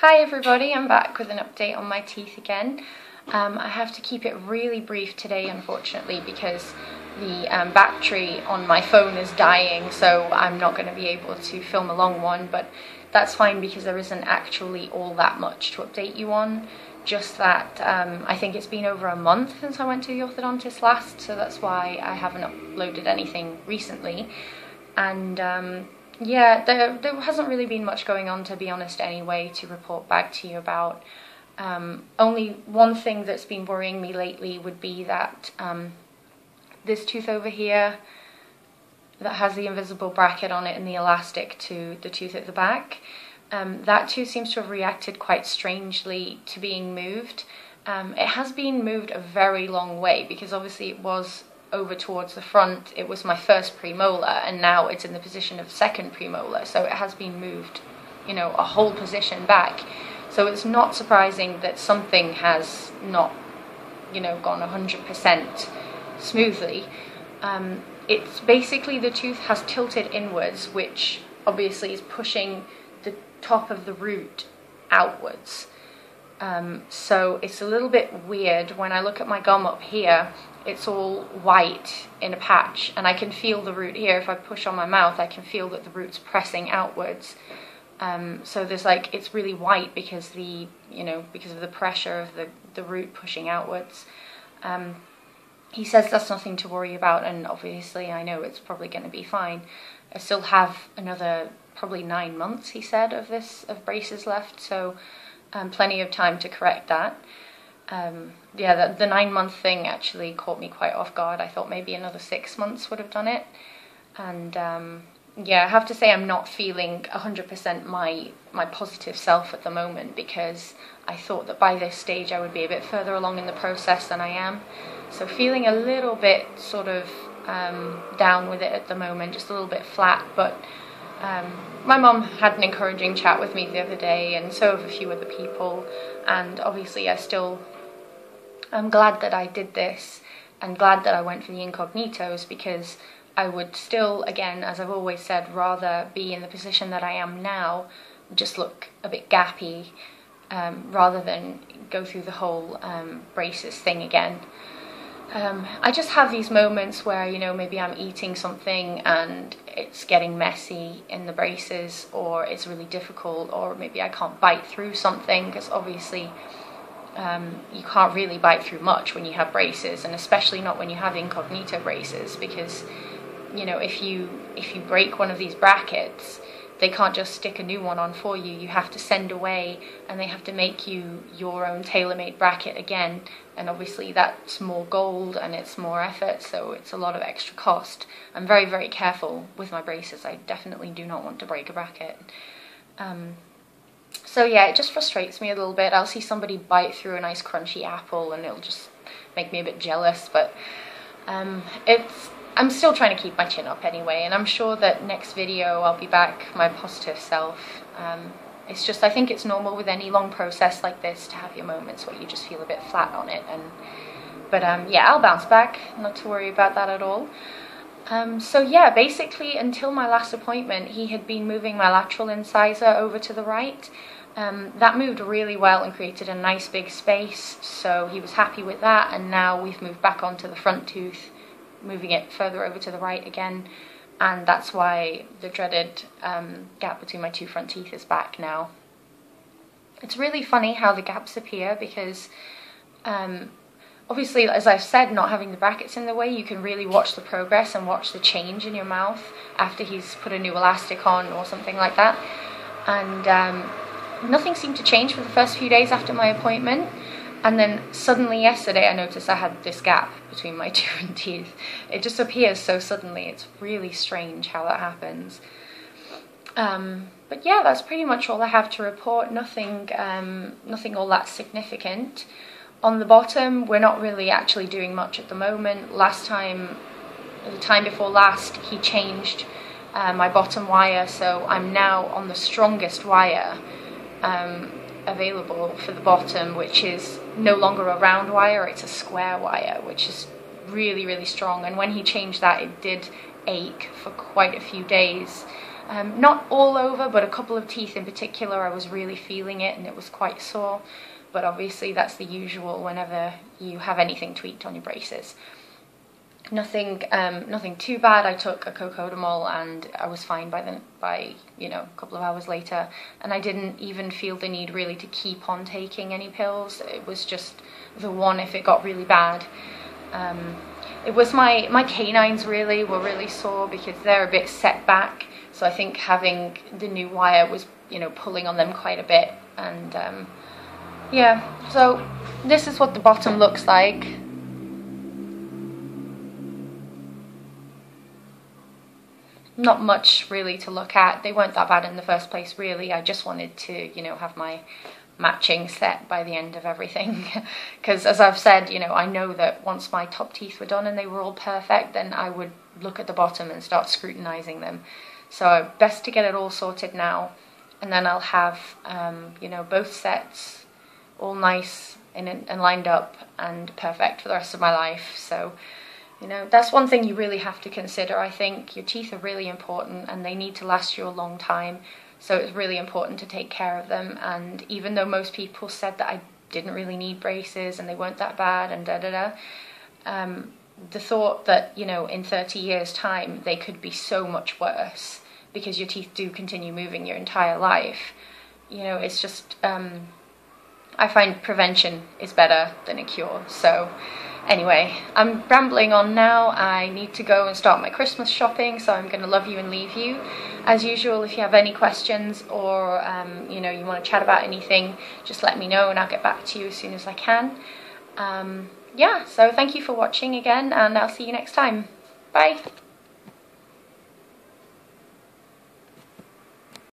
Hi everybody, I'm back with an update on my teeth again. I have to keep it really brief today, unfortunately, because the battery on my phone is dying, so I'm not going to be able to film a long one, but that's fine because there isn't actually all that much to update you on. Just that I think it's been over a month since I went to the orthodontist last, so that's why I haven't uploaded anything recently. And yeah, there hasn't really been much going on, to be honest, anyway, to report back to you about. Only one thing that's been worrying me lately would be that this tooth over here that has the invisible bracket on it and the elastic to the tooth at the back, that tooth seems to have reacted quite strangely to being moved. It has been moved a very long way because obviously it was over towards the front. It was my first premolar and now it's in the position of second premolar, so it has been moved, you know, a whole position back. So it's not surprising that something has not, you know, gone 100% smoothly. It's basically the tooth has tilted inwards, which obviously is pushing the top of the root outwards. So it's a little bit weird. When I look at my gum up here, it's all white in a patch, and I can feel the root here. If I push on my mouth, I can feel that the root's pressing outwards. So there's like, it's really white because of the pressure of the root pushing outwards. He says that's nothing to worry about, and obviously I know it's probably going to be fine. I still have another probably 9 months, he said, of braces left, so plenty of time to correct that. Yeah, the 9-month thing actually caught me quite off guard. I thought maybe another 6 months would have done it. And yeah, I have to say I'm not feeling 100% my positive self at the moment, because I thought that by this stage I would be a bit further along in the process than I am. So feeling a little bit sort of down with it at the moment, just a little bit flat, but my mum had an encouraging chat with me the other day, and so have a few other people, and obviously I'm glad that I did this, and glad that I went for the Incognitos, because I would still, again, as I've always said, rather be in the position that I am now, just look a bit gappy, rather than go through the whole braces thing again. I just have these moments where, you know, maybe I'm eating something and it's getting messy in the braces, or it's really difficult, or maybe I can't bite through something, because obviously you can't really bite through much when you have braces, and especially not when you have Incognito braces, because, you know, if you break one of these brackets, they can't just stick a new one on for you. You have to send away, and they have to make you your own tailor-made bracket again, and obviously that's more gold and it's more effort, so it's a lot of extra cost. I'm very, very careful with my braces. I definitely do not want to break a bracket. So yeah, it just frustrates me a little bit. I'll see somebody bite through a nice crunchy apple and it'll just make me a bit jealous, but I'm still trying to keep my chin up anyway, and I'm sure that next video I'll be back my positive self. It's just, I think it's normal with any long process like this to have your moments where you just feel a bit flat on it, but yeah, I'll bounce back, not to worry about that at all. So yeah, basically until my last appointment he had been moving my lateral incisor over to the right. That moved really well and created a nice big space, so he was happy with that, and now we've moved back onto the front tooth, moving it further over to the right again, and that's why the dreaded gap between my two front teeth is back now. It's really funny how the gaps appear, because obviously, as I've said, not having the brackets in the way, you can really watch the progress and watch the change in your mouth after he's put a new elastic on or something like that. And nothing seemed to change for the first few days after my appointment. And then suddenly yesterday I noticed I had this gap between my two front teeth. It just appears so suddenly. It's really strange how that happens. But yeah, that's pretty much all I have to report. Nothing all that significant. On the bottom, we're not really actually doing much at the moment. The time before last, he changed my bottom wire, so I'm now on the strongest wire available for the bottom, which is no longer a round wire, it's a square wire, which is really, really strong. And when he changed that, it did ache for quite a few days. Not all over, but a couple of teeth in particular, I was really feeling it and it was quite sore. But obviously that's the usual whenever you have anything tweaked on your braces. Nothing too bad. I took a cocodamol and I was fine by you know, a couple of hours later, and I didn't even feel the need really to keep on taking any pills. It was just the one if it got really bad. It was my canines really were really sore because they're a bit set back, so I think having the new wire was, you know, pulling on them quite a bit. And yeah, so this is what the bottom looks like. Not much really to look at. They weren't that bad in the first place really. I just wanted to, you know, have my matching set by the end of everything, because as I've said, you know, I know that once my top teeth were done and they were all perfect, then I would look at the bottom and start scrutinizing them. So best to get it all sorted now, and then I'll have you know, both sets all nice and lined up and perfect for the rest of my life. So, you know, that's one thing you really have to consider. I think your teeth are really important and they need to last you a long time. So it's really important to take care of them. And even though most people said that I didn't really need braces and they weren't that bad and the thought that, you know, in 30 years time they could be so much worse because your teeth do continue moving your entire life, you know, it's just I find prevention is better than a cure. So anyway, I'm rambling on now. I need to go and start my Christmas shopping, so I'm going to love you and leave you. As usual, if you have any questions or you know, you want to chat about anything, just let me know and I'll get back to you as soon as I can. Yeah, so thank you for watching again, and I'll see you next time. Bye!